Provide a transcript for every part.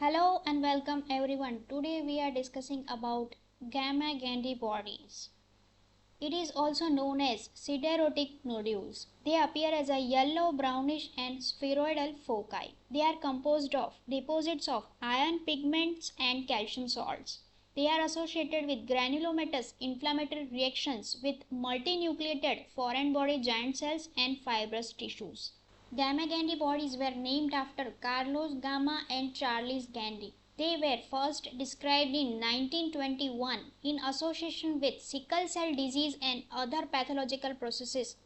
Hello and welcome everyone. Today we are discussing about Gamma Gandy bodies. It is also known as siderotic nodules. They appear as a yellow, brownish and spheroidal foci. They are composed of deposits of iron pigments and calcium salts. They are associated with granulomatous inflammatory reactions with multinucleated foreign body giant cells and fibrous tissues. Gamma Gandy bodies were named after Carlos Gamma and Charles Gandy. They were first described in 1921 in association with sickle cell disease and other pathological processes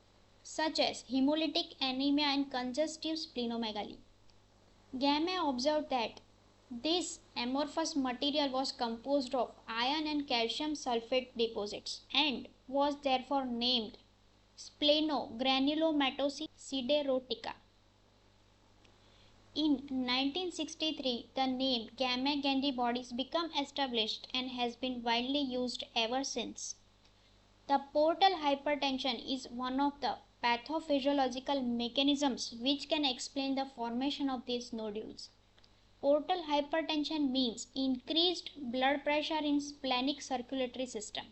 such as hemolytic anemia and congestive splenomegaly. Gamma observed that this amorphous material was composed of iron and calcium sulfate deposits and was therefore named splenogranulomatous siderotica. In 1963, the name Gamma Gandy bodies became established and has been widely used ever since. The portal hypertension is one of the pathophysiological mechanisms which can explain the formation of these nodules. Portal hypertension means increased blood pressure in splenic circulatory system.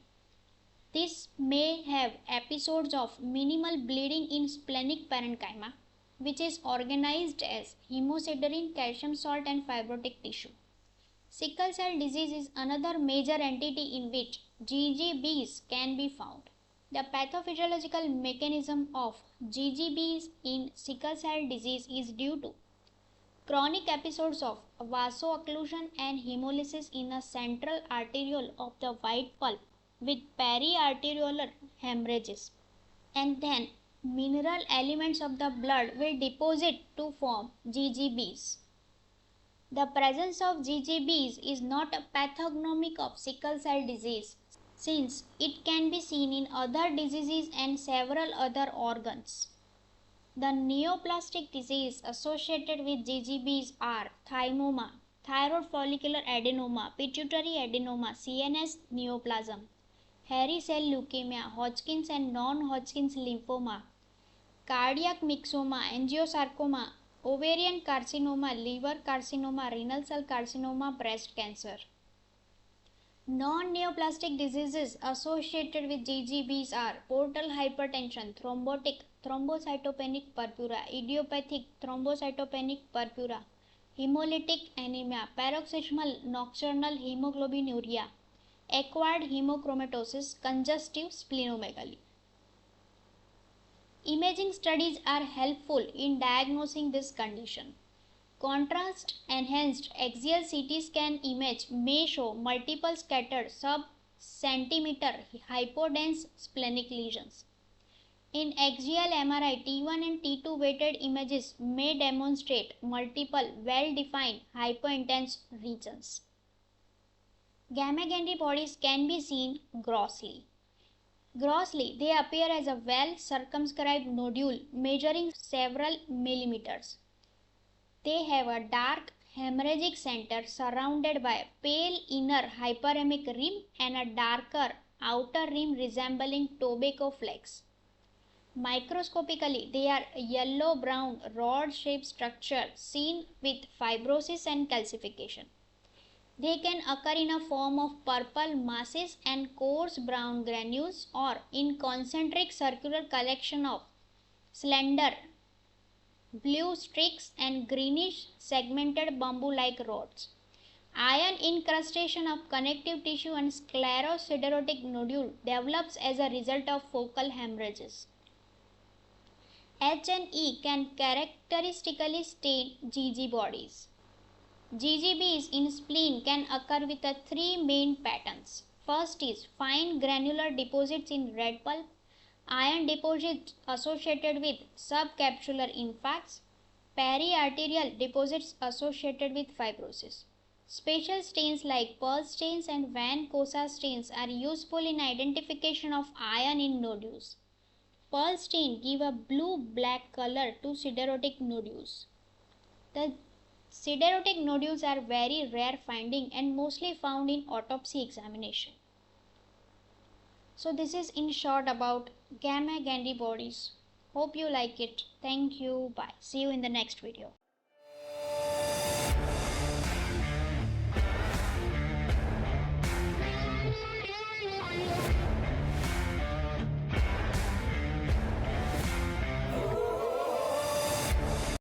This may have episodes of minimal bleeding in splenic parenchyma, which is organized as hemosiderin, calcium salt and fibrotic tissue. Sickle cell disease is another major entity in which GGBs can be found. The pathophysiological mechanism of GGBs in sickle cell disease is due to chronic episodes of vaso-occlusion and hemolysis in a central arteriole of the white pulp with periarteriolar hemorrhages, and then mineral elements of the blood will deposit to form GGBs. The presence of GGBs is not a pathognomic of sickle cell disease since it can be seen in other diseases and several other organs. The neoplastic disease associated with GGBs are thymoma, thyroid follicular adenoma, pituitary adenoma, CNS neoplasm, hairy cell leukemia, Hodgkin's and non-Hodgkin's lymphoma, cardiac myxoma, angiosarcoma, ovarian carcinoma, liver carcinoma, renal cell carcinoma, breast cancer. Non-neoplastic diseases associated with GGBs are portal hypertension, thrombotic thrombocytopenic purpura, idiopathic thrombocytopenic purpura, hemolytic anemia, paroxysmal nocturnal hemoglobinuria, acquired hemochromatosis, congestive splenomegaly. Imaging studies are helpful in diagnosing this condition. Contrast enhanced axial CT scan image may show multiple scattered sub-centimeter hypodense splenic lesions. In axial MRI, T1 and T2 weighted images may demonstrate multiple well-defined hypointense regions. Gamma Gandy bodies can be seen grossly. Grossly, they appear as a well-circumscribed nodule measuring several millimeters. They have a dark hemorrhagic center surrounded by a pale inner hyperemic rim and a darker outer rim resembling tobacco flakes. Microscopically, they are yellow-brown rod-shaped structure seen with fibrosis and calcification. They can occur in a form of purple masses and coarse brown granules or in concentric circular collection of slender blue streaks and greenish segmented bamboo-like rods. Iron incrustation of connective tissue and sclerosiderotic nodule develops as a result of focal hemorrhages. H and E can characteristically stain GG bodies. GGBs in spleen can occur with three main patterns. First is fine granular deposits in red pulp, iron deposits associated with subcapsular infarcts, periarterial deposits associated with fibrosis. Special stains like Pearl stains and Van Kossa stains are useful in identification of iron in nodules. Pearl stain give a blue-black color to siderotic nodules. The siderotic nodules are very rare finding and mostly found in autopsy examination. So this is in short about Gamma Gandy bodies. Hope you like it. Thank you. Bye. See you in the next video.